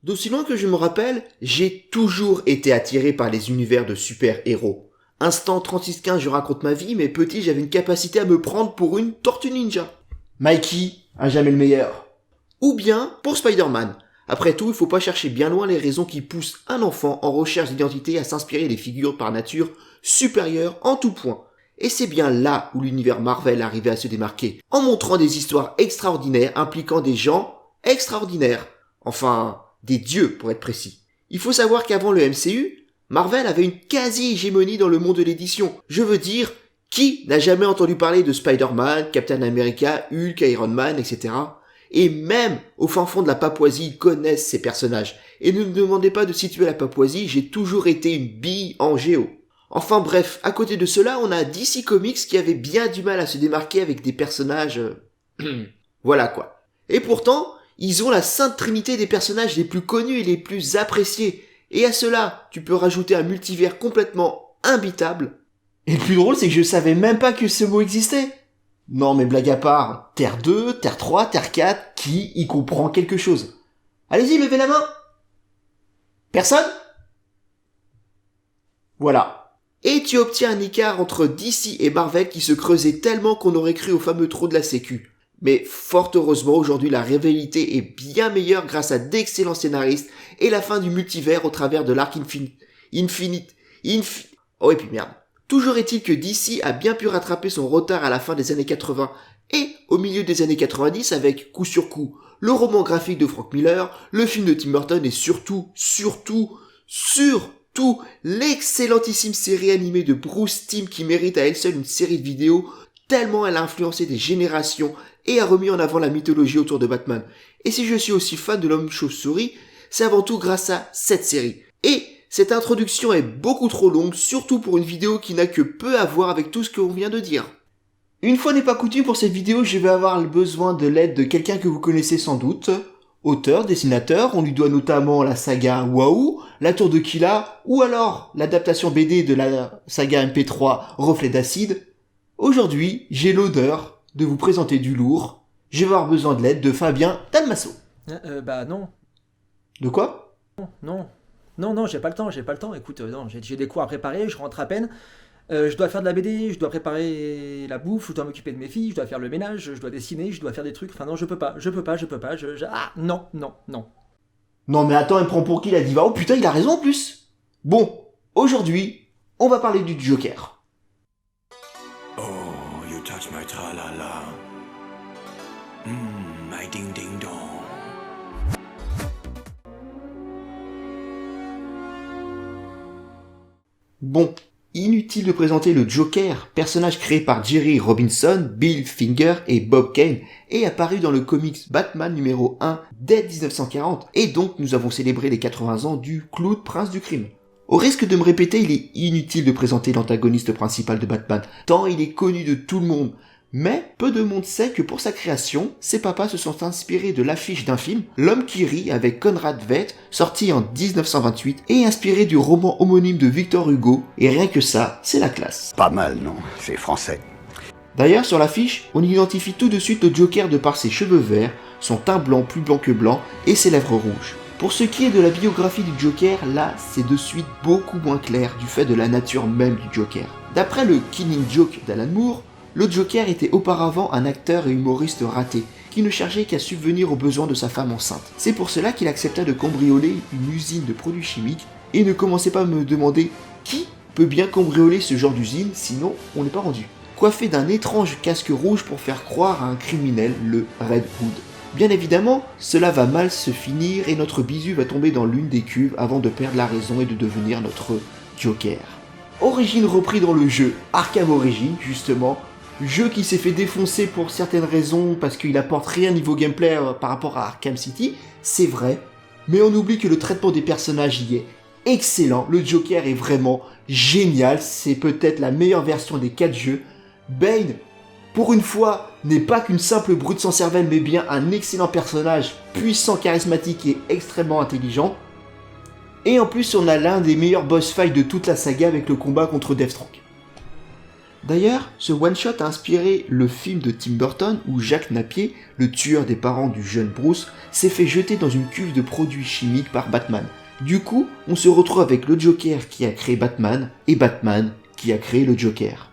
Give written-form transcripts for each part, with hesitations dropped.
D'aussi loin que je me rappelle, j'ai toujours été attiré par les univers de super-héros. Instant 3615, je raconte ma vie, mais petit, j'avais une capacité à me prendre pour une tortue ninja. Mikey, à jamais le meilleur. Ou bien pour Spider-Man. Après tout, il faut pas chercher bien loin les raisons qui poussent un enfant en recherche d'identité à s'inspirer des figures par nature supérieures en tout point. Et c'est bien là où l'univers Marvel arrivait à se démarquer, en montrant des histoires extraordinaires impliquant des gens extraordinaires. Enfin, des dieux pour être précis. Il faut savoir qu'avant le MCU, Marvel avait une quasi-hégémonie dans le monde de l'édition. Je veux dire, qui n'a jamais entendu parler de Spider-Man, Captain America, Hulk, Iron Man, etc. Et même au fin fond de la Papouasie, ils connaissent ces personnages. Et ne me demandez pas de situer la Papouasie, j'ai toujours été une bille en géo. Enfin bref, à côté de cela, on a DC Comics qui avait bien du mal à se démarquer avec des personnages... voilà quoi. Et pourtant, ils ont la sainte trinité des personnages les plus connus et les plus appréciés. Et à cela, tu peux rajouter un multivers complètement imbitable. Et le plus drôle, c'est que je savais même pas que ce mot existait. Non mais blague à part, Terre 2, Terre 3, Terre 4, qui y comprend quelque chose? Allez-y, levez la main. Personne? Voilà. Et tu obtiens un écart entre DC et Marvel qui se creusait tellement qu'on aurait cru au fameux trou de la sécu. Mais fort heureusement, aujourd'hui la rivalité est bien meilleure grâce à d'excellents scénaristes et la fin du multivers au travers de l'arc Oh et puis merde. Toujours est-il que DC a bien pu rattraper son retard à la fin des années 80 et au milieu des années 90 avec coup sur coup le roman graphique de Frank Miller, le film de Tim Burton et surtout l'excellentissime série animée de Bruce Timm qui mérite à elle seule une série de vidéos tellement elle a influencé des générations et a remis en avant la mythologie autour de Batman. Et si je suis aussi fan de l'homme chauve-souris, c'est avant tout grâce à cette série. Et cette introduction est beaucoup trop longue, surtout pour une vidéo qui n'a que peu à voir avec tout ce qu'on vient de dire. Une fois n'est pas coutume, pour cette vidéo, je vais avoir besoin de l'aide de quelqu'un que vous connaissez sans doute. Auteur, dessinateur, on lui doit notamment la saga Waouh, la Tour de Kila, ou alors l'adaptation BD de la saga MP3 Reflet d'acide. Aujourd'hui, j'ai l'honneur de vous présenter du lourd. Je vais avoir besoin de l'aide de Fabien Dalmasso. Bah non. De quoi? Non, j'ai pas le temps. Écoute, non, j'ai des cours à préparer, je rentre à peine. Je dois faire de la BD, je dois préparer la bouffe, je dois m'occuper de mes filles, je dois faire le ménage, je dois dessiner, je dois faire des trucs. Enfin non, je peux pas. Ah, non. Non mais attends, il me prend pour qui la diva? Oh putain, il a raison en plus. Bon, aujourd'hui, on va parler du Joker. Oh, you touch my tra-la-la. My ding-ding-dong. Bon, inutile de présenter le Joker, personnage créé par Jerry Robinson, Bill Finger et Bob Kane, et apparu dans le comics Batman numéro 1 dès 1940, et donc nous avons célébré les 80 ans du Clown Prince du Crime. Au risque de me répéter, il est inutile de présenter l'antagoniste principal de Batman, tant il est connu de tout le monde. Mais peu de monde sait que pour sa création, ses papas se sont inspirés de l'affiche d'un film, L'homme qui rit avec Conrad Veidt, sorti en 1928, et inspiré du roman homonyme de Victor Hugo, et rien que ça, c'est la classe. Pas mal, non? C'est français. D'ailleurs, sur l'affiche, on identifie tout de suite le Joker de par ses cheveux verts, son teint blanc plus blanc que blanc, et ses lèvres rouges. Pour ce qui est de la biographie du Joker, là, c'est de suite beaucoup moins clair du fait de la nature même du Joker. D'après le Killing Joke d'Alan Moore, le Joker était auparavant un acteur et humoriste raté, qui ne cherchait qu'à subvenir aux besoins de sa femme enceinte. C'est pour cela qu'il accepta de cambrioler une usine de produits chimiques, et ne commencez pas à me demander qui peut bien cambrioler ce genre d'usine, sinon on n'est pas rendu. Coiffé d'un étrange casque rouge pour faire croire à un criminel, le Red Hood. Bien évidemment, cela va mal se finir et notre bisu va tomber dans l'une des cuves avant de perdre la raison et de devenir notre Joker. Origine repris dans le jeu Arkham Origins, justement, jeu qui s'est fait défoncer pour certaines raisons parce qu'il apporte rien niveau gameplay par rapport à Arkham City, c'est vrai, mais on oublie que le traitement des personnages y est excellent, le Joker est vraiment génial, c'est peut-être la meilleure version des 4 jeux. Bane, pour une fois, n'est pas qu'une simple brute sans cervelle, mais bien un excellent personnage, puissant, charismatique et extrêmement intelligent. Et en plus, on a l'un des meilleurs boss fights de toute la saga avec le combat contre Deathstroke. D'ailleurs, ce one-shot a inspiré le film de Tim Burton où Jack Napier, le tueur des parents du jeune Bruce, s'est fait jeter dans une cuve de produits chimiques par Batman. Du coup, on se retrouve avec le Joker qui a créé Batman et Batman qui a créé le Joker.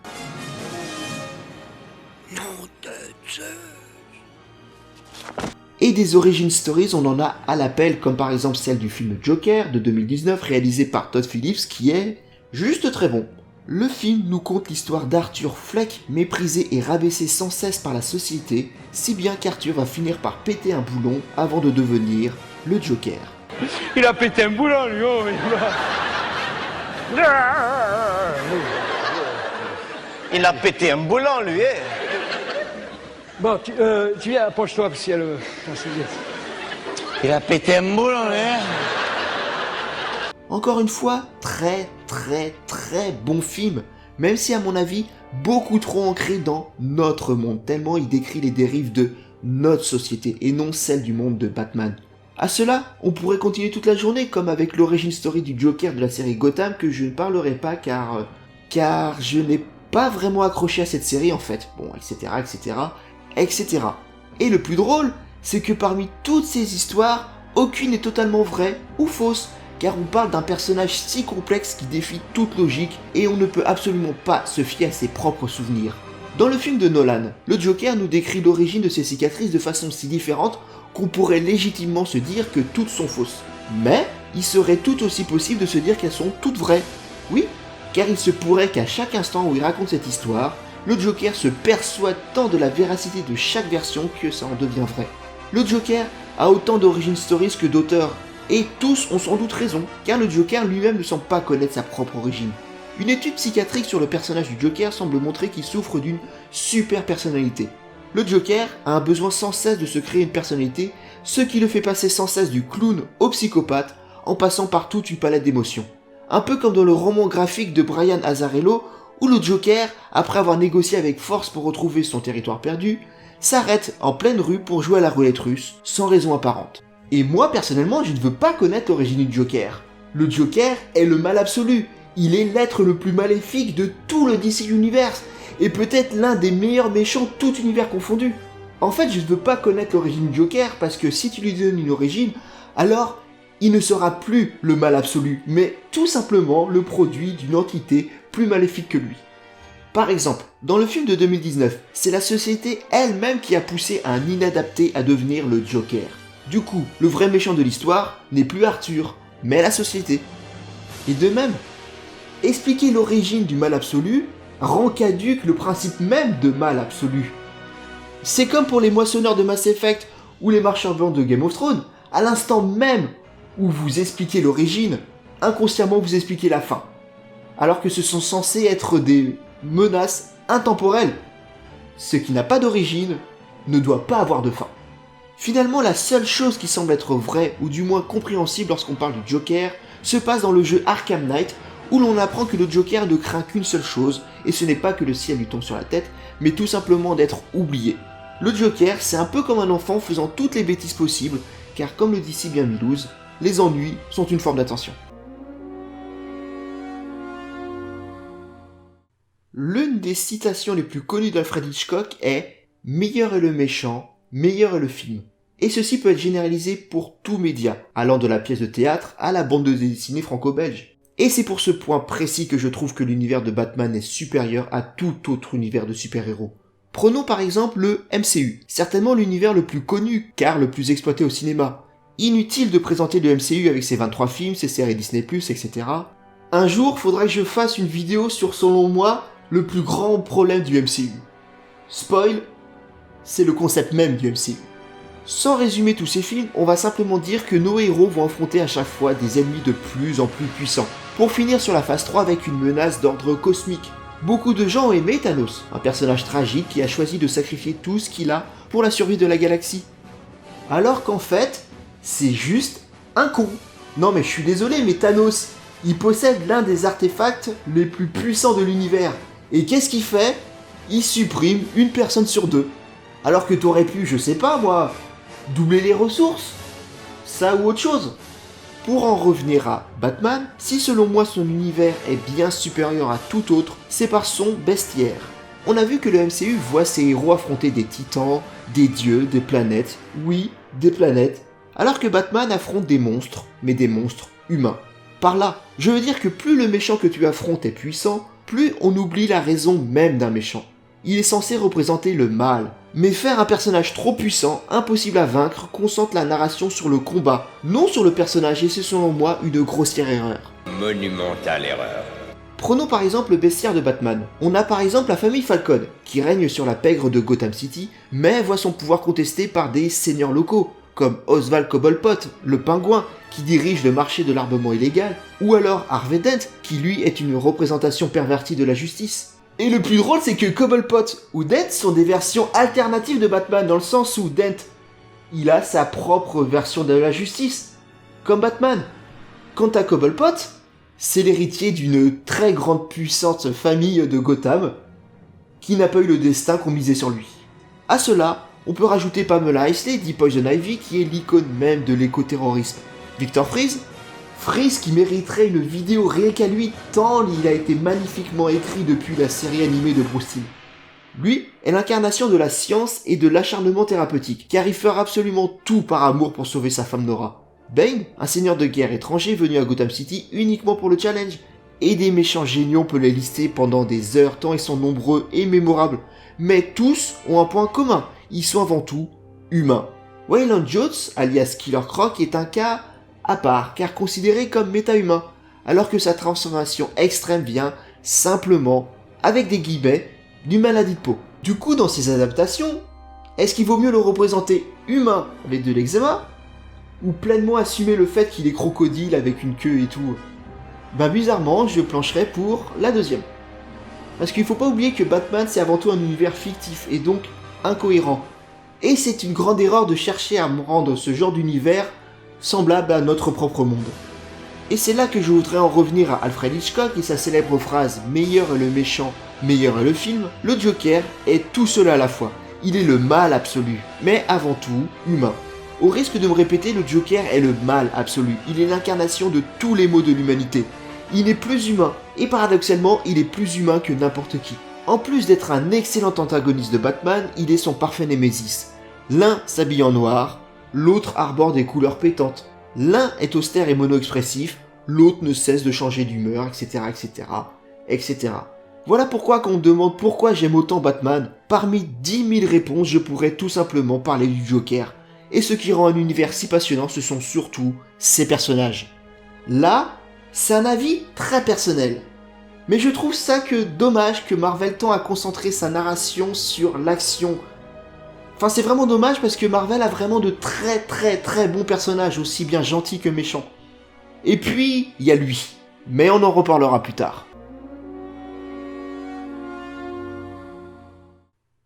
Et des origin stories, on en a à l'appel, comme par exemple celle du film Joker de 2019 réalisé par Todd Phillips qui est juste très bon. Le film nous conte l'histoire d'Arthur Fleck, méprisé et rabaissé sans cesse par la société, si bien qu'Arthur va finir par péter un boulon avant de devenir le Joker. Il a pété un boulon, lui, oh, Il a pété un boulon, lui, hein. Bon, tu viens, approche-toi, parce qu'il y a le... Il a pété un boulon, lui, hein. Encore une fois, très bon film, même si à mon avis, beaucoup trop ancré dans notre monde, tellement il décrit les dérives de notre société et non celle du monde de Batman. À cela, on pourrait continuer toute la journée, comme avec l'origin story du Joker de la série Gotham, que je ne parlerai pas car je n'ai pas vraiment accroché à cette série en fait, bon, etc. Et le plus drôle, c'est que parmi toutes ces histoires, aucune n'est totalement vraie ou fausse, car on parle d'un personnage si complexe qui défie toute logique et on ne peut absolument pas se fier à ses propres souvenirs. Dans le film de Nolan, le Joker nous décrit l'origine de ses cicatrices de façon si différente qu'on pourrait légitimement se dire que toutes sont fausses. Mais il serait tout aussi possible de se dire qu'elles sont toutes vraies. Oui, car il se pourrait qu'à chaque instant où il raconte cette histoire, le Joker se persuade tant de la véracité de chaque version que ça en devient vrai. Le Joker a autant d'origin stories que d'auteurs, et tous ont sans doute raison, car le Joker lui-même ne semble pas connaître sa propre origine. Une étude psychiatrique sur le personnage du Joker semble montrer qu'il souffre d'une super personnalité. Le Joker a un besoin sans cesse de se créer une personnalité, ce qui le fait passer sans cesse du clown au psychopathe, en passant par toute une palette d'émotions. Un peu comme dans le roman graphique de Brian Azzarello, où le Joker, après avoir négocié avec force pour retrouver son territoire perdu, s'arrête en pleine rue pour jouer à la roulette russe, sans raison apparente. Et moi personnellement, je ne veux pas connaître l'origine du Joker. Le Joker est le mal absolu, il est l'être le plus maléfique de tout le DC Universe, et peut-être l'un des meilleurs méchants tout univers confondu. En fait, je ne veux pas connaître l'origine du Joker, parce que si tu lui donnes une origine, alors il ne sera plus le mal absolu, mais tout simplement le produit d'une entité plus maléfique que lui. Par exemple, dans le film de 2019, c'est la société elle-même qui a poussé un inadapté à devenir le Joker. Du coup, le vrai méchant de l'histoire n'est plus Arthur, mais la société. Et de même, expliquer l'origine du mal absolu rend caduque le principe même de mal absolu. C'est comme pour les moissonneurs de Mass Effect ou les marchands blancs de Game of Thrones, à l'instant même où vous expliquez l'origine, inconsciemment vous expliquez la fin. Alors que ce sont censés être des menaces intemporelles. Ce qui n'a pas d'origine ne doit pas avoir de fin. Finalement, la seule chose qui semble être vraie, ou du moins compréhensible lorsqu'on parle du Joker, se passe dans le jeu Arkham Knight, où l'on apprend que le Joker ne craint qu'une seule chose, et ce n'est pas que le ciel lui tombe sur la tête, mais tout simplement d'être oublié. Le Joker, c'est un peu comme un enfant faisant toutes les bêtises possibles, car comme le dit si bien Milouz, les ennuis sont une forme d'attention. L'une des citations les plus connues d'Alfred Hitchcock est « Meilleur est le méchant, meilleur est le film ». Et ceci peut être généralisé pour tout média, allant de la pièce de théâtre à la bande dessinée franco-belge. Et c'est pour ce point précis que je trouve que l'univers de Batman est supérieur à tout autre univers de super-héros. Prenons par exemple le MCU, certainement l'univers le plus connu, car le plus exploité au cinéma. Inutile de présenter le MCU avec ses 23 films, ses séries Disney+, etc. Un jour, faudrait que je fasse une vidéo sur, selon moi, le plus grand problème du MCU. Spoil, c'est le concept même du MCU. Sans résumer tous ces films, on va simplement dire que nos héros vont affronter à chaque fois des ennemis de plus en plus puissants, pour finir sur la phase 3 avec une menace d'ordre cosmique. Beaucoup de gens ont aimé Thanos, un personnage tragique qui a choisi de sacrifier tout ce qu'il a pour la survie de la galaxie. Alors qu'en fait, c'est juste un con. Non mais je suis désolé, mais Thanos, il possède l'un des artefacts les plus puissants de l'univers. Et qu'est-ce qu'il fait? Il supprime une personne sur deux. Alors que t'aurais pu, je sais pas moi, doubler les ressources. Ça ou autre chose. Pour en revenir à Batman, si selon moi son univers est bien supérieur à tout autre, c'est par son bestiaire. On a vu que le MCU voit ses héros affronter des titans, des dieux, des planètes, oui, des planètes, alors que Batman affronte des monstres, mais des monstres humains. Par là, je veux dire que plus le méchant que tu affrontes est puissant, plus on oublie la raison même d'un méchant. Il est censé représenter le mal, mais faire un personnage trop puissant, impossible à vaincre, concentre la narration sur le combat, non sur le personnage, et c'est selon moi une grossière erreur. Monumentale erreur. Prenons par exemple le bestiaire de Batman. On a par exemple la famille Falcon, qui règne sur la pègre de Gotham City, mais voit son pouvoir contesté par des seigneurs locaux, comme Oswald Cobblepot, le pingouin, qui dirige le marché de l'armement illégal, ou alors Harvey Dent, qui lui est une représentation pervertie de la justice. Et le plus drôle, c'est que Cobblepot ou Dent sont des versions alternatives de Batman, dans le sens où Dent, il a sa propre version de la justice, comme Batman. Quant à Cobblepot, c'est l'héritier d'une très grande puissante famille de Gotham, qui n'a pas eu le destin qu'on misait sur lui. À cela, on peut rajouter Pamela Isley, dit Poison Ivy, qui est l'icône même de l'écoterrorisme. Victor Freeze qui mériterait une vidéo rien qu'à lui, tant il a été magnifiquement écrit depuis la série animée de Bruce Timm. Lui est l'incarnation de la science et de l'acharnement thérapeutique, car il fera absolument tout par amour pour sauver sa femme Nora. Bane, un seigneur de guerre étranger venu à Gotham City uniquement pour le challenge, et des méchants géniaux on peut les lister pendant des heures tant ils sont nombreux et mémorables, mais tous ont un point commun, ils sont avant tout humains. Waylon Jones, alias Killer Croc, est un cas à part, car considéré comme méta-humain, alors que sa transformation extrême vient simplement, avec des guillemets, d'une maladie de peau. Du coup, dans ces adaptations, est-ce qu'il vaut mieux le représenter humain avec de l'eczéma, ou pleinement assumer le fait qu'il est crocodile avec une queue et tout? Ben bizarrement, je plancherais pour la deuxième. Parce qu'il faut pas oublier que Batman c'est avant tout un univers fictif et donc incohérent. Et c'est une grande erreur de chercher à rendre ce genre d'univers semblable à notre propre monde. Et c'est là que je voudrais en revenir à Alfred Hitchcock et sa célèbre phrase « Meilleur est le méchant, meilleur est le film », le Joker est tout seul à la fois. Il est le mal absolu, mais avant tout humain. Au risque de me répéter, le Joker est le mal absolu. Il est l'incarnation de tous les maux de l'humanité. Il est plus humain, et paradoxalement, il est plus humain que n'importe qui. En plus d'être un excellent antagoniste de Batman, il est son parfait némésis. L'un s'habille en noir, l'autre arbore des couleurs pétantes. L'un est austère et mono-expressif, l'autre ne cesse de changer d'humeur, etc., etc., etc. Voilà pourquoi quand on me demande pourquoi j'aime autant Batman, parmi 10 000 réponses, je pourrais tout simplement parler du Joker. Et ce qui rend un univers si passionnant, ce sont surtout ses personnages. Là, c'est un avis très personnel. Mais je trouve ça que dommage que Marvel tend à concentrer sa narration sur l'action. Enfin, c'est vraiment dommage parce que Marvel a vraiment de très bons personnages, aussi bien gentils que méchants. Et puis, il y a lui. Mais on en reparlera plus tard.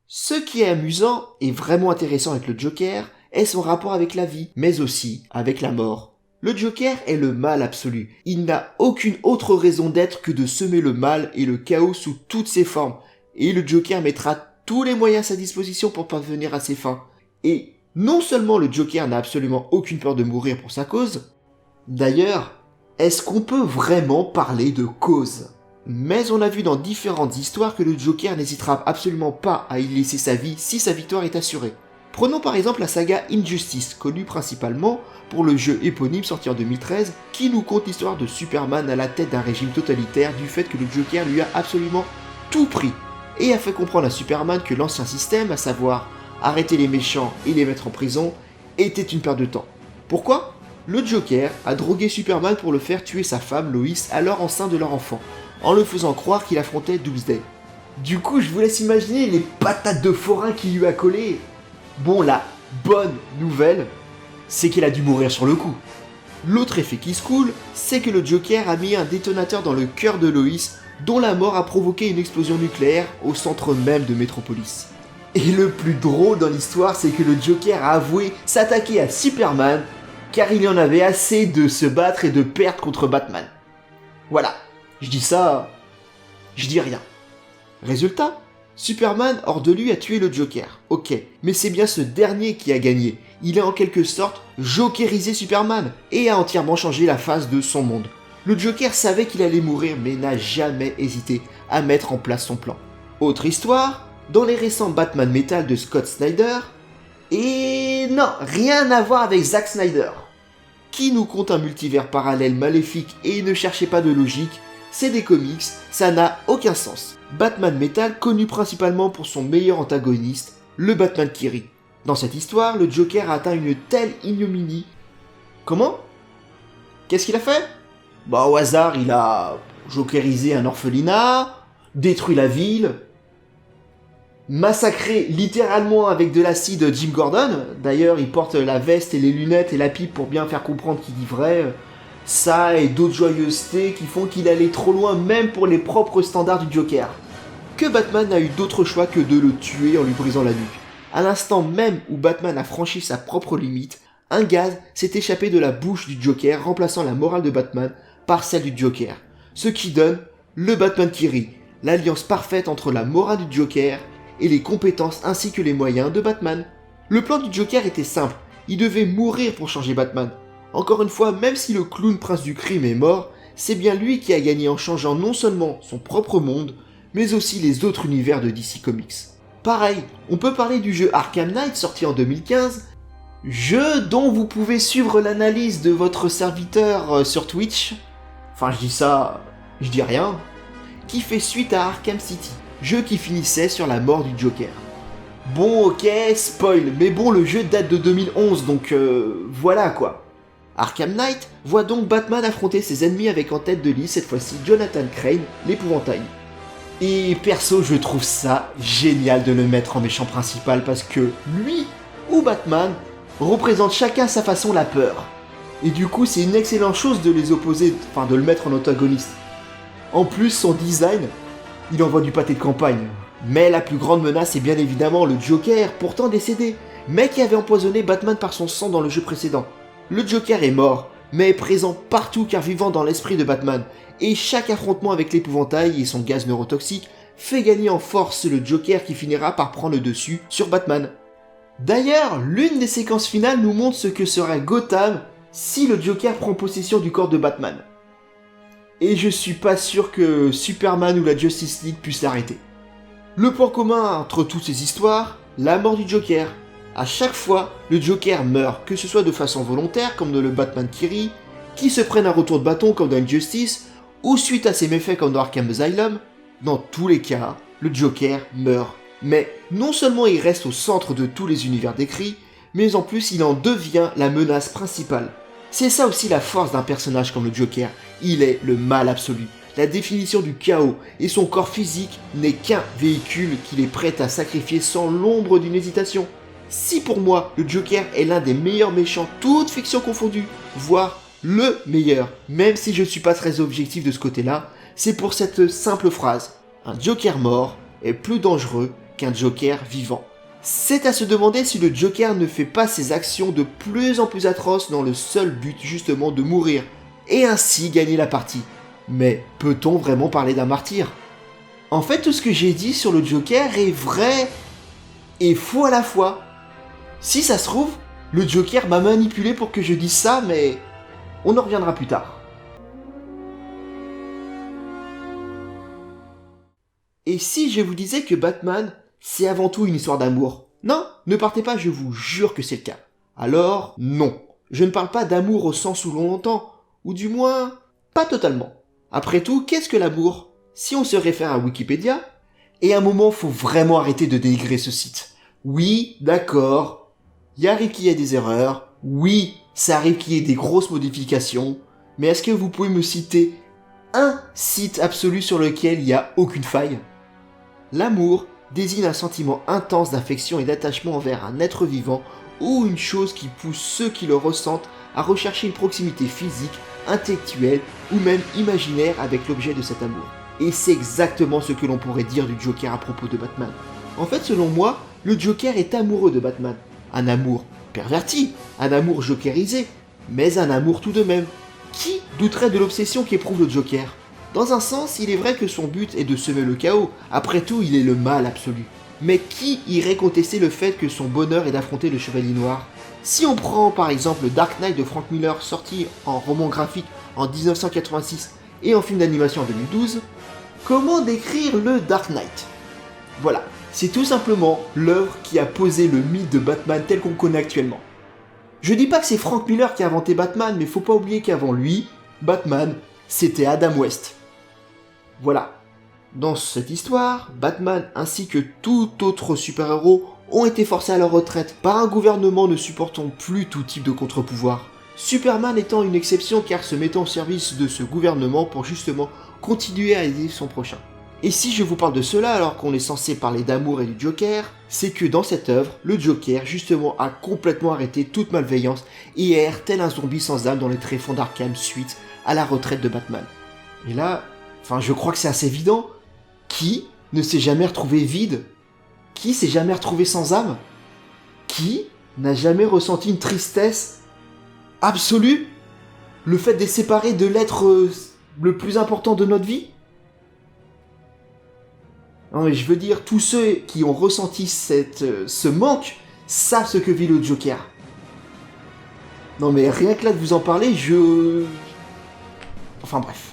Ce qui est amusant et vraiment intéressant avec le Joker est son rapport avec la vie, mais aussi avec la mort. Le Joker est le mal absolu. Il n'a aucune autre raison d'être que de semer le mal et le chaos sous toutes ses formes. Et le Joker mettra tous les moyens à sa disposition pour parvenir à ses fins. Et non seulement le Joker n'a absolument aucune peur de mourir pour sa cause, d'ailleurs, est-ce qu'on peut vraiment parler de cause ? Mais on a vu dans différentes histoires que le Joker n'hésitera absolument pas à y laisser sa vie si sa victoire est assurée. Prenons par exemple la saga Injustice, connue principalement pour le jeu éponyme sorti en 2013, qui nous conte l'histoire de Superman à la tête d'un régime totalitaire du fait que le Joker lui a absolument tout pris, et a fait comprendre à Superman que l'ancien système, à savoir arrêter les méchants et les mettre en prison, était une perte de temps. Pourquoi ? Le Joker a drogué Superman pour le faire tuer sa femme Lois, alors enceinte de leur enfant, en le faisant croire qu'il affrontait Doomsday. Du coup, je vous laisse imaginer les patates de forain qui lui a collé. Bon, la bonne nouvelle, c'est qu'il a dû mourir sur le coup. L'autre effet qui se coule, c'est que le Joker a mis un détonateur dans le cœur de Lois, dont la mort a provoqué une explosion nucléaire au centre même de Metropolis. Et le plus drôle dans l'histoire, c'est que le Joker a avoué s'attaquer à Superman, car il y en avait assez de se battre et de perdre contre Batman. Voilà, je dis ça, je dis rien. Résultat, Superman, hors de lui, a tué le Joker, ok, mais c'est bien ce dernier qui a gagné. Il a en quelque sorte jokerisé Superman et a entièrement changé la face de son monde. Le Joker savait qu'il allait mourir mais n'a jamais hésité à mettre en place son plan. Autre histoire, dans les récents Batman Metal de Scott Snyder, et non, rien à voir avec Zack Snyder, qui nous conte un multivers parallèle maléfique et ne cherchez pas de logique, c'est des comics, ça n'a aucun sens. Batman Metal connu principalement pour son meilleur antagoniste, le Batman qui rit. Dans cette histoire, le Joker a atteint une telle ignominie. Comment? Qu'est-ce qu'il a fait? Bah au hasard, il a jokerisé un orphelinat, détruit la ville, massacré littéralement avec de l'acide Jim Gordon. D'ailleurs, il porte la veste et les lunettes et la pipe pour bien faire comprendre qu'il dit vrai. Ça et d'autres joyeusetés qui font qu'il allait trop loin même pour les propres standards du Joker. Que Batman n'a eu d'autre choix que de le tuer en lui brisant la nuque. À l'instant même où Batman a franchi sa propre limite, un gaz s'est échappé de la bouche du Joker, remplaçant la morale de Batman par celle du Joker. Ce qui donne le Batman qui rit, l'alliance parfaite entre la morale du Joker et les compétences ainsi que les moyens de Batman. Le plan du Joker était simple, il devait mourir pour changer Batman. Encore une fois, même si le clown prince du crime est mort, c'est bien lui qui a gagné en changeant non seulement son propre monde, mais aussi les autres univers de DC Comics. Pareil, on peut parler du jeu Arkham Knight sorti en 2015, jeu dont vous pouvez suivre l'analyse de votre serviteur sur Twitch, enfin je dis ça, je dis rien, qui fait suite à Arkham City, jeu qui finissait sur la mort du Joker. Bon ok, spoil, mais bon le jeu date de 2011 donc voilà quoi. Arkham Knight voit donc Batman affronter ses ennemis avec en tête de liste cette fois-ci Jonathan Crane, l'épouvantail. Et perso je trouve ça génial de le mettre en méchant principal parce que lui ou Batman représentent chacun à sa façon la peur. Et du coup c'est une excellente chose de les opposer, enfin de le mettre en antagoniste. En plus son design, il envoie du pâté de campagne. Mais la plus grande menace est bien évidemment le Joker, pourtant décédé, mais qui avait empoisonné Batman par son sang dans le jeu précédent. Le Joker est mort, mais est présent partout car vivant dans l'esprit de Batman, et chaque affrontement avec l'épouvantail et son gaz neurotoxique fait gagner en force le Joker qui finira par prendre le dessus sur Batman. D'ailleurs, l'une des séquences finales nous montre ce que sera Gotham si le Joker prend possession du corps de Batman. Et je suis pas sûr que Superman ou la Justice League puissent l'arrêter. Le point commun entre toutes ces histoires, la mort du Joker. À chaque fois, le Joker meurt, que ce soit de façon volontaire, comme dans le Batman qui rit, qui se prenne un retour de bâton comme dans Injustice, ou suite à ses méfaits comme dans Arkham Asylum. Dans tous les cas, le Joker meurt. Mais non seulement il reste au centre de tous les univers décrits, mais en plus il en devient la menace principale. C'est ça aussi la force d'un personnage comme le Joker, il est le mal absolu, la définition du chaos, et son corps physique n'est qu'un véhicule qu'il est prêt à sacrifier sans l'ombre d'une hésitation. Si pour moi, le Joker est l'un des meilleurs méchants, toute fiction confondue, voire le meilleur, même si je ne suis pas très objectif de ce côté-là, c'est pour cette simple phrase. Un Joker mort est plus dangereux qu'un Joker vivant. C'est à se demander si le Joker ne fait pas ses actions de plus en plus atroces dans le seul but justement de mourir, et ainsi gagner la partie. Mais peut-on vraiment parler d'un martyr? En fait, tout ce que j'ai dit sur le Joker est vrai et faux à la fois. Si ça se trouve, le Joker m'a manipulé pour que je dise ça, mais on en reviendra plus tard. Et si je vous disais que Batman, c'est avant tout une histoire d'amour? Non, ne partez pas, je vous jure que c'est le cas. Alors, non. Je ne parle pas d'amour au sens où l'on l'entend, ou du moins, pas totalement. Après tout, qu'est-ce que l'amour? Si on se réfère à Wikipédia, et à un moment, faut vraiment arrêter de dénigrer ce site. Oui, d'accord, il arrive qu'il y ait des erreurs, oui, ça arrive qu'il y ait des grosses modifications, mais est-ce que vous pouvez me citer un site absolu sur lequel il n'y a aucune faille? L'amour désigne un sentiment intense d'affection et d'attachement envers un être vivant ou une chose qui pousse ceux qui le ressentent à rechercher une proximité physique, intellectuelle ou même imaginaire avec l'objet de cet amour. Et c'est exactement ce que l'on pourrait dire du Joker à propos de Batman. En fait, selon moi, le Joker est amoureux de Batman. Un amour perverti, un amour jokerisé, mais un amour tout de même. Qui douterait de l'obsession qu'éprouve le Joker? Dans un sens, il est vrai que son but est de semer le chaos, après tout il est le mal absolu. Mais qui irait contester le fait que son bonheur est d'affronter le Chevalier Noir? Si on prend par exemple Dark Knight de Frank Miller sorti en roman graphique en 1986 et en film d'animation en 2012, comment décrire le Dark Knight? Voilà, c'est tout simplement l'œuvre qui a posé le mythe de Batman tel qu'on connaît actuellement. Je dis pas que c'est Frank Miller qui a inventé Batman, mais faut pas oublier qu'avant lui, Batman, c'était Adam West. Voilà. Dans cette histoire, Batman ainsi que tout autre super-héros ont été forcés à leur retraite par un gouvernement ne supportant plus tout type de contre-pouvoir. Superman étant une exception car se mettant au service de ce gouvernement pour justement continuer à aider son prochain. Et si je vous parle de cela alors qu'on est censé parler d'amour et du Joker, c'est que dans cette œuvre, le Joker justement a complètement arrêté toute malveillance et erre tel un zombie sans âme dans les tréfonds d'Arkham suite à la retraite de Batman. Et là, je crois que c'est assez évident. Qui ne s'est jamais retrouvé vide? Qui s'est jamais retrouvé sans âme? Qui n'a jamais ressenti une tristesse absolue? Le fait d'être séparé de l'être le plus important de notre vie? Non mais je veux dire, tous ceux qui ont ressenti ce manque savent ce que vit le Joker. Non mais rien que là de vous en parler, Enfin bref.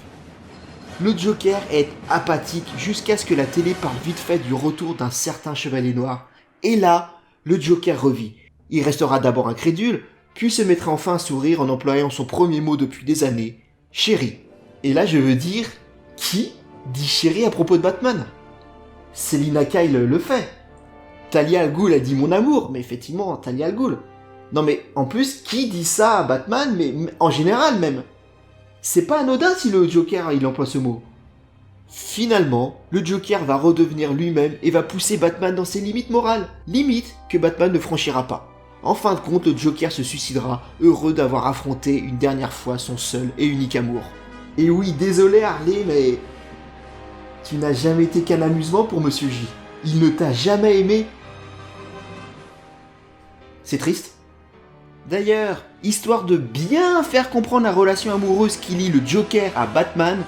Le Joker est apathique jusqu'à ce que la télé parle vite fait du retour d'un certain Chevalier Noir. Et là, le Joker revit. Il restera d'abord incrédule, puis se mettra enfin à sourire en employant son premier mot depuis des années, chérie. Et là je veux dire, qui dit chérie à propos de Batman? Selina Kyle le fait. Talia al Ghul a dit mon amour, mais effectivement, Talia al Ghul. Non mais en plus, qui dit ça à Batman, mais en général même? C'est pas anodin si le Joker il emploie ce mot. Finalement, le Joker va redevenir lui-même et va pousser Batman dans ses limites morales, limites que Batman ne franchira pas. En fin de compte, le Joker se suicidera, heureux d'avoir affronté une dernière fois son seul et unique amour. Et oui, désolé Harley, mais tu n'as jamais été qu'un amusement pour Monsieur J. Il ne t'a jamais aimé. C'est triste. D'ailleurs, histoire de bien faire comprendre la relation amoureuse qui lie le Joker à Batman,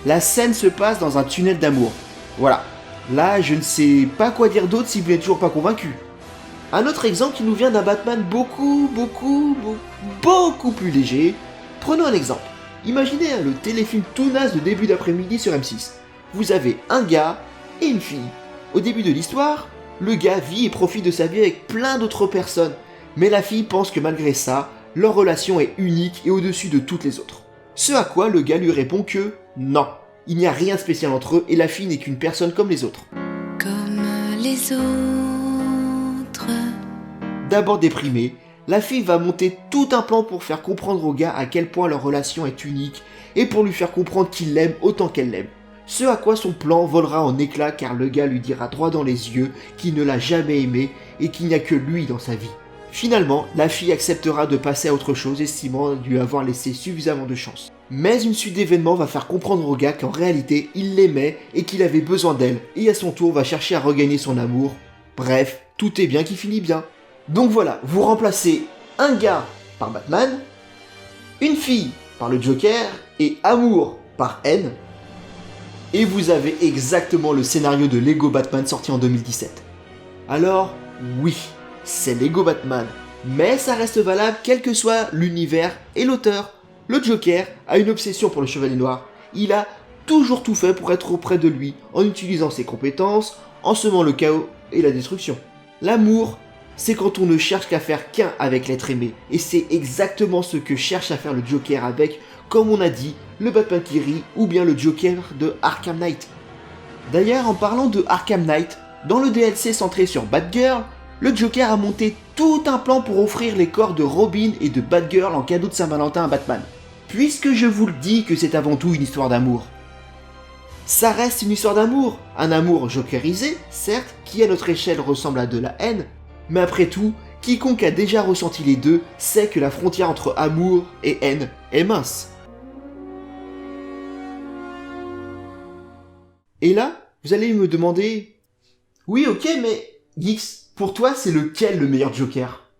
la scène se passe dans un tunnel d'amour. Voilà. Là, je ne sais pas quoi dire d'autre si vous n'êtes toujours pas convaincu. Un autre exemple qui nous vient d'un Batman beaucoup plus léger. Prenons un exemple. Imaginez le téléfilm tout naze de début d'après-midi sur M6. Vous avez un gars et une fille. Au début de l'histoire, le gars vit et profite de sa vie avec plein d'autres personnes. Mais la fille pense que malgré ça, leur relation est unique et au-dessus de toutes les autres. Ce à quoi le gars lui répond que non, il n'y a rien de spécial entre eux et la fille n'est qu'une personne comme les autres. Comme les autres. D'abord déprimée, la fille va monter tout un plan pour faire comprendre au gars à quel point leur relation est unique et pour lui faire comprendre qu'il l'aime autant qu'elle l'aime. Ce à quoi son plan volera en éclats car le gars lui dira droit dans les yeux qu'il ne l'a jamais aimé et qu'il n'y a que lui dans sa vie. Finalement, la fille acceptera de passer à autre chose, estimant lui avoir laissé suffisamment de chance. Mais une suite d'événements va faire comprendre au gars qu'en réalité, il l'aimait et qu'il avait besoin d'elle, et à son tour va chercher à regagner son amour. Bref, tout est bien qui finit bien. Donc voilà, vous remplacez un gars par Batman, une fille par le Joker, et amour par haine, et vous avez exactement le scénario de Lego Batman sorti en 2017. Alors, oui, c'est Lego Batman, mais ça reste valable quel que soit l'univers et l'auteur. Le Joker a une obsession pour le Chevalier Noir. Il a toujours tout fait pour être auprès de lui, en utilisant ses compétences, en semant le chaos et la destruction. L'amour, c'est quand on ne cherche qu'à faire qu'un avec l'être aimé, et c'est exactement ce que cherche à faire le Joker avec, comme on a dit, le Batman qui rit, ou bien le Joker de Arkham Knight. D'ailleurs, en parlant de Arkham Knight, dans le DLC centré sur Batgirl, le Joker a monté tout un plan pour offrir les corps de Robin et de Batgirl en cadeau de Saint-Valentin à Batman. Puisque je vous le dis que c'est avant tout une histoire d'amour. Ça reste une histoire d'amour, un amour jokerisé, certes, qui à notre échelle ressemble à de la haine, mais après tout, quiconque a déjà ressenti les deux sait que la frontière entre amour et haine est mince. Et là, vous allez me demander, oui ok mais Geeks, pour toi, c'est lequel le meilleur Joker?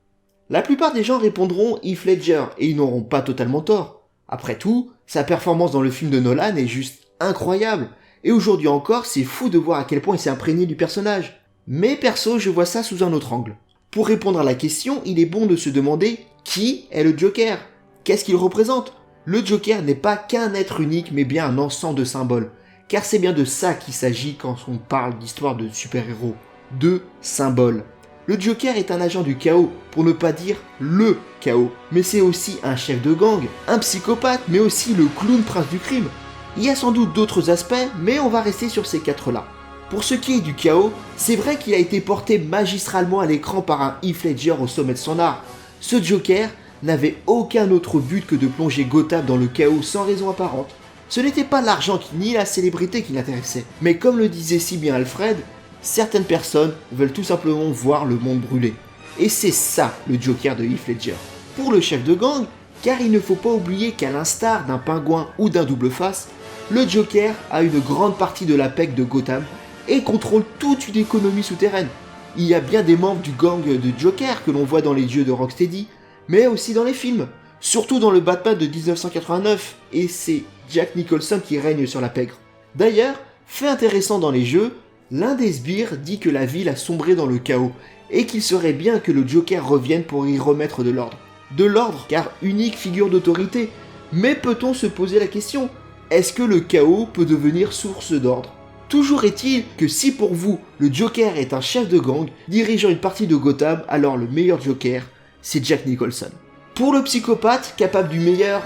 La plupart des gens répondront Heath Ledger, et ils n'auront pas totalement tort. Après tout, sa performance dans le film de Nolan est juste incroyable. Et aujourd'hui encore, c'est fou de voir à quel point il s'est imprégné du personnage. Mais perso, je vois ça sous un autre angle. Pour répondre à la question, il est bon de se demander qui est le Joker ? Qu'est-ce qu'il représente ? Le Joker n'est pas qu'un être unique, mais bien un ensemble de symboles. Car c'est bien de ça qu'il s'agit quand on parle d'histoire de super-héros. De symboles. Le Joker est un agent du chaos, pour ne pas dire le chaos. Mais c'est aussi un chef de gang, un psychopathe, mais aussi le clown prince du crime. Il y a sans doute d'autres aspects, mais on va rester sur ces 4-là. Pour ce qui est du chaos, c'est vrai qu'il a été porté magistralement à l'écran par un Heath Ledger au sommet de son art. Ce Joker n'avait aucun autre but que de plonger Gotham dans le chaos sans raison apparente. Ce n'était pas l'argent ni la célébrité qui l'intéressait, mais comme le disait si bien Alfred, certaines personnes veulent tout simplement voir le monde brûler. Et c'est ça le Joker de Heath Ledger. Pour le chef de gang, car il ne faut pas oublier qu'à l'instar d'un pingouin ou d'un double face, le Joker a une grande partie de la PEC de Gotham et contrôle toute une économie souterraine. Il y a bien des membres du gang de Joker que l'on voit dans les jeux de Rocksteady, mais aussi dans les films, surtout dans le Batman de 1989, et c'est Jack Nicholson qui règne sur la pègre. D'ailleurs, fait intéressant dans les jeux, l'un des sbires dit que la ville a sombré dans le chaos, et qu'il serait bien que le Joker revienne pour y remettre de l'ordre. De l'ordre, car unique figure d'autorité, mais peut-on se poser la question, est-ce que le chaos peut devenir source d'ordre ? Toujours est-il que si pour vous, le Joker est un chef de gang dirigeant une partie de Gotham, alors le meilleur Joker, c'est Jack Nicholson. Pour le psychopathe, capable du meilleur,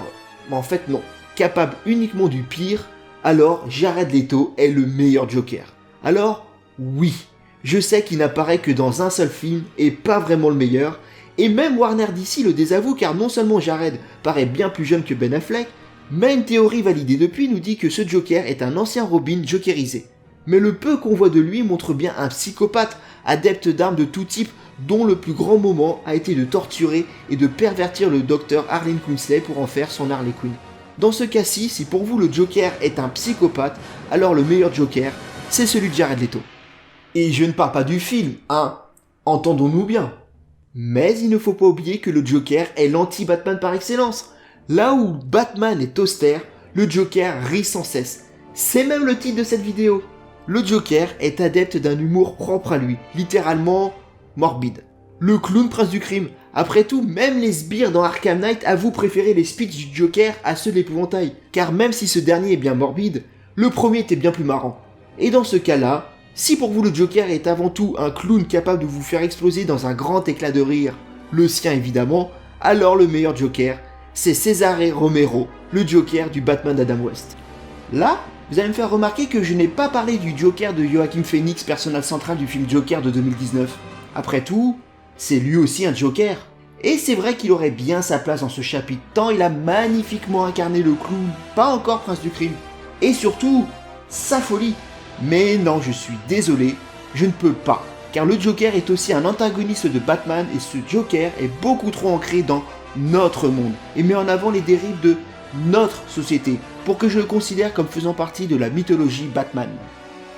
en fait non, capable uniquement du pire, alors Jared Leto est le meilleur Joker. Alors, oui, je sais qu'il n'apparaît que dans un seul film et pas vraiment le meilleur, et même Warner DC le désavoue car non seulement Jared paraît bien plus jeune que Ben Affleck, mais une théorie validée depuis nous dit que ce Joker est un ancien Robin jokerisé. Mais le peu qu'on voit de lui montre bien un psychopathe, adepte d'armes de tout type, dont le plus grand moment a été de torturer et de pervertir le docteur Harlan Quinzel pour en faire son Harley Quinn. Dans ce cas-ci, si pour vous le Joker est un psychopathe, alors le meilleur Joker, c'est celui de Jared Leto. Et je ne parle pas du film, hein, entendons-nous bien. Mais il ne faut pas oublier que le Joker est l'anti-Batman par excellence. Là où Batman est austère, le Joker rit sans cesse. C'est même le titre de cette vidéo. Le Joker est adepte d'un humour propre à lui, littéralement morbide. Le clown prince du crime. Après tout, même les sbires dans Arkham Knight avouent préférer les speeches du Joker à ceux de l'épouvantail. Car même si ce dernier est bien morbide, le premier était bien plus marrant. Et dans ce cas-là, si pour vous le Joker est avant tout un clown capable de vous faire exploser dans un grand éclat de rire, le sien évidemment, alors le meilleur Joker, c'est Cesare Romero, le Joker du Batman d'Adam West. Là, vous allez me faire remarquer que je n'ai pas parlé du Joker de Joaquin Phoenix, personnage central du film Joker de 2019. Après tout, c'est lui aussi un Joker. Et c'est vrai qu'il aurait bien sa place dans ce chapitre, tant il a magnifiquement incarné le clown, pas encore prince du crime. Et surtout, sa folie. Mais non, je suis désolé, je ne peux pas. Car le Joker est aussi un antagoniste de Batman et ce Joker est beaucoup trop ancré dans notre monde et met en avant les dérives de notre société pour que je le considère comme faisant partie de la mythologie Batman.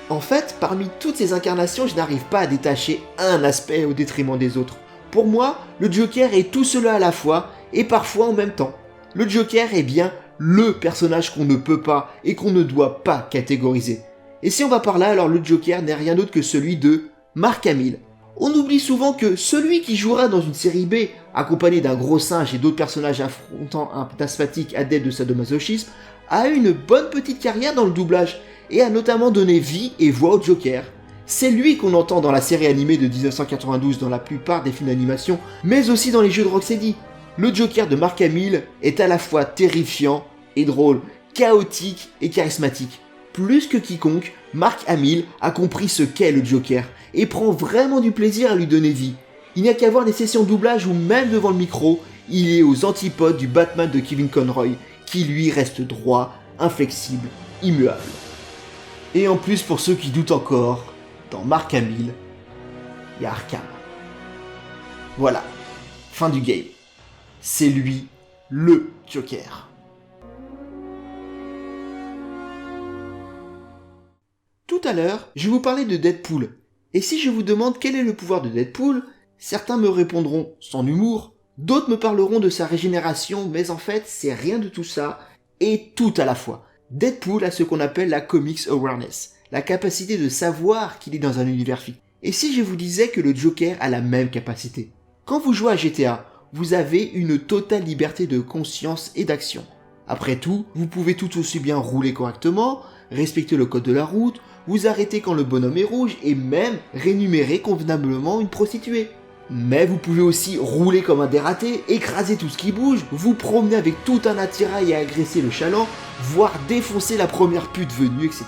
En fait, parmi toutes ces incarnations, je n'arrive pas à détacher un aspect au détriment des autres. Pour moi, le Joker est tout cela à la fois et parfois en même temps. Le Joker est bien le personnage qu'on ne peut pas et qu'on ne doit pas catégoriser. Et si on va par là, alors le Joker n'est rien d'autre que celui de Mark Hamill. On oublie souvent que celui qui jouera dans une série B, accompagné d'un gros singe et d'autres personnages affrontant un asthmatique adepte de sadomasochisme, a eu une bonne petite carrière dans le doublage et a notamment donné vie et voix au Joker. C'est lui qu'on entend dans la série animée de 1992 dans la plupart des films d'animation, mais aussi dans les jeux de Rocksteady. Le Joker de Mark Hamill est à la fois terrifiant et drôle, chaotique et charismatique. Plus que quiconque, Mark Hamill a compris ce qu'est le Joker et prend vraiment du plaisir à lui donner vie. Il n'y a qu'à voir des sessions de doublage où même devant le micro, il est aux antipodes du Batman de Kevin Conroy, qui lui reste droit, inflexible, immuable. Et en plus, pour ceux qui doutent encore, dans Mark Hamill, il y a Arkham. Voilà, fin du game. C'est lui, le Joker. Tout à l'heure, je vous parlais de Deadpool. Et si je vous demande quel est le pouvoir de Deadpool, certains me répondront son humour, d'autres me parleront de sa régénération, mais en fait, c'est rien de tout ça, et tout à la fois. Deadpool a ce qu'on appelle la comics awareness, la capacité de savoir qu'il est dans un univers fictif. Et si je vous disais que le Joker a la même capacité? Quand vous jouez à GTA, vous avez une totale liberté de conscience et d'action. Après tout, vous pouvez tout aussi bien rouler correctement, respecter le code de la route, vous arrêter quand le bonhomme est rouge et même rémunérer convenablement une prostituée. Mais vous pouvez aussi rouler comme un dératé, écraser tout ce qui bouge, vous promener avec tout un attirail et agresser le chaland, voire défoncer la première pute venue, etc.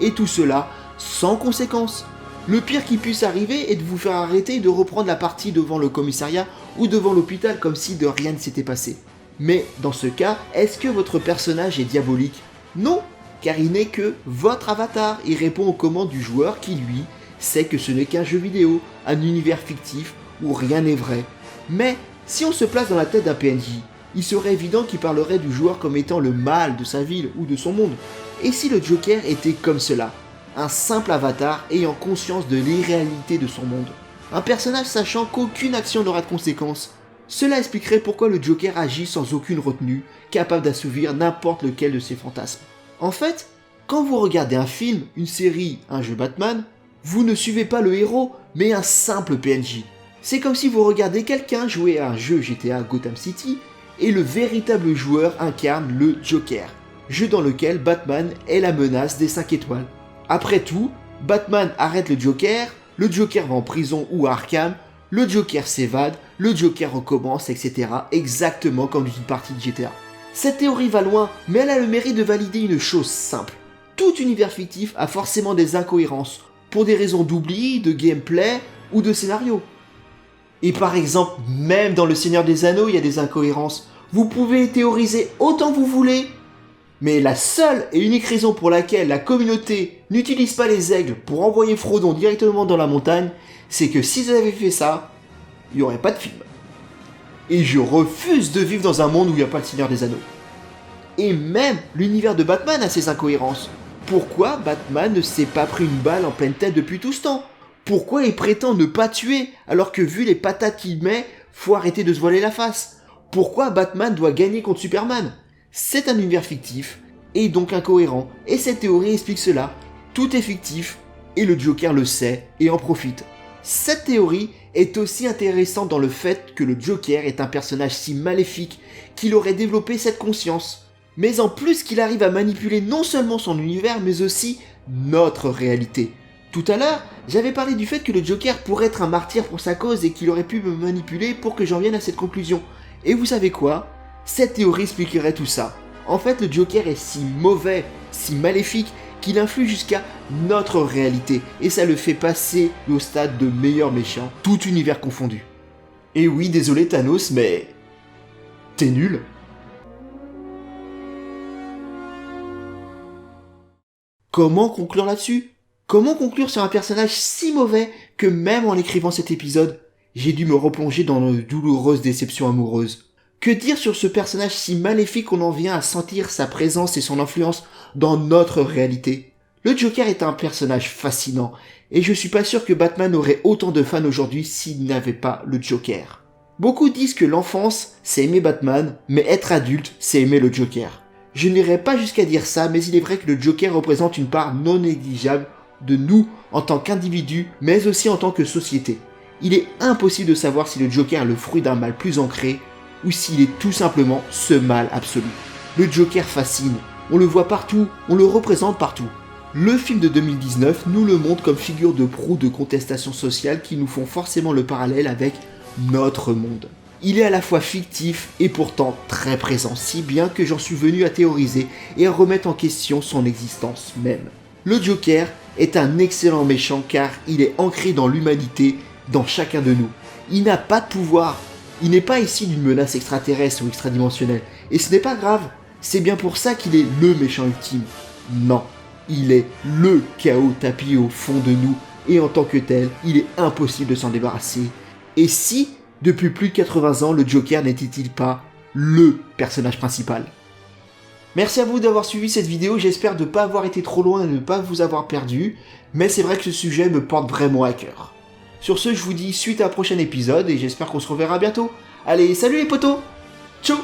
Et tout cela sans conséquence. Le pire qui puisse arriver est de vous faire arrêter et de reprendre la partie devant le commissariat ou devant l'hôpital comme si de rien ne s'était passé. Mais dans ce cas, est-ce que votre personnage est diabolique? Non, car il n'est que votre avatar. Il répond aux commandes du joueur qui, lui, sait que ce n'est qu'un jeu vidéo, un univers fictif où rien n'est vrai. Mais si on se place dans la tête d'un PNJ, il serait évident qu'il parlerait du joueur comme étant le mal de sa ville ou de son monde. Et si le Joker était comme cela, un simple avatar ayant conscience de l'irréalité de son monde, un personnage sachant qu'aucune action n'aura de conséquences? Cela expliquerait pourquoi le Joker agit sans aucune retenue, capable d'assouvir n'importe lequel de ses fantasmes. En fait, quand vous regardez un film, une série, un jeu Batman, vous ne suivez pas le héros, mais un simple PNJ. C'est comme si vous regardez quelqu'un jouer à un jeu GTA Gotham City et le véritable joueur incarne le Joker, jeu dans lequel Batman est la menace des 5 étoiles. Après tout, Batman arrête le Joker va en prison ou à Arkham, le Joker s'évade, le Joker recommence, etc. Exactement comme dans une partie de GTA. Cette théorie va loin, mais elle a le mérite de valider une chose simple. Tout univers fictif a forcément des incohérences, pour des raisons d'oubli, de gameplay ou de scénario. Et par exemple, même dans Le Seigneur des Anneaux, il y a des incohérences. Vous pouvez théoriser autant que vous voulez, mais la seule et unique raison pour laquelle la communauté n'utilise pas les aigles pour envoyer Frodon directement dans la montagne, c'est que s'ils avaient fait ça, il n'y aurait pas de film. Et je refuse de vivre dans un monde où il n'y a pas le Seigneur des Anneaux. Et même l'univers de Batman a ses incohérences. Pourquoi Batman ne s'est pas pris une balle en pleine tête depuis tout ce temps? Pourquoi il prétend ne pas tuer alors que vu les patates qu'il met, faut arrêter de se voiler la face? Pourquoi Batman doit gagner contre Superman? C'est un univers fictif et donc incohérent, et cette théorie explique cela. Tout est fictif et le Joker le sait et en profite. Cette théorie est aussi intéressante dans le fait que le Joker est un personnage si maléfique qu'il aurait développé cette conscience. Mais en plus qu'il arrive à manipuler non seulement son univers mais aussi notre réalité. Tout à l'heure, j'avais parlé du fait que le Joker pourrait être un martyr pour sa cause et qu'il aurait pu me manipuler pour que j'en vienne à cette conclusion. Et vous savez quoi? Cette théorie expliquerait tout ça. En fait, le Joker est si mauvais, si maléfique, qu'il influe jusqu'à notre réalité. Et ça le fait passer au stade de meilleur méchant, tout univers confondu. Et oui, désolé Thanos, mais... t'es nul. Comment conclure là-dessus? Comment conclure sur un personnage si mauvais que même en écrivant cet épisode, j'ai dû me replonger dans une douloureuse déception amoureuse? Que dire sur ce personnage si maléfique qu'on en vient à sentir sa présence et son influence dans notre réalité? Le Joker est un personnage fascinant, et je suis pas sûr que Batman aurait autant de fans aujourd'hui s'il n'avait pas le Joker. Beaucoup disent que l'enfance, c'est aimer Batman, mais être adulte, c'est aimer le Joker. Je n'irai pas jusqu'à dire ça, mais il est vrai que le Joker représente une part non négligeable de nous en tant qu'individus, mais aussi en tant que société. Il est impossible de savoir si le Joker est le fruit d'un mal plus ancré, ou s'il est tout simplement ce mal absolu. Le Joker fascine, on le voit partout, on le représente partout. Le film de 2019 nous le montre comme figure de proue de contestation sociale qui nous font forcément le parallèle avec notre monde. Il est à la fois fictif et pourtant très présent, si bien que j'en suis venu à théoriser et à remettre en question son existence même. Le Joker est un excellent méchant car il est ancré dans l'humanité, dans chacun de nous. Il n'a pas de pouvoir, il n'est pas ici d'une menace extraterrestre ou extradimensionnelle, et ce n'est pas grave, c'est bien pour ça qu'il est le méchant ultime. Non, il est le chaos tapis au fond de nous, et en tant que tel, il est impossible de s'en débarrasser. Et si, depuis plus de 80 ans, le Joker n'était-il pas le personnage principal? Merci à vous d'avoir suivi cette vidéo, j'espère de ne pas avoir été trop loin et de ne pas vous avoir perdu, mais c'est vrai que ce sujet me porte vraiment à cœur. Sur ce, je vous dis suite à un prochain épisode et j'espère qu'on se reverra bientôt. Allez, salut les potos! Ciao!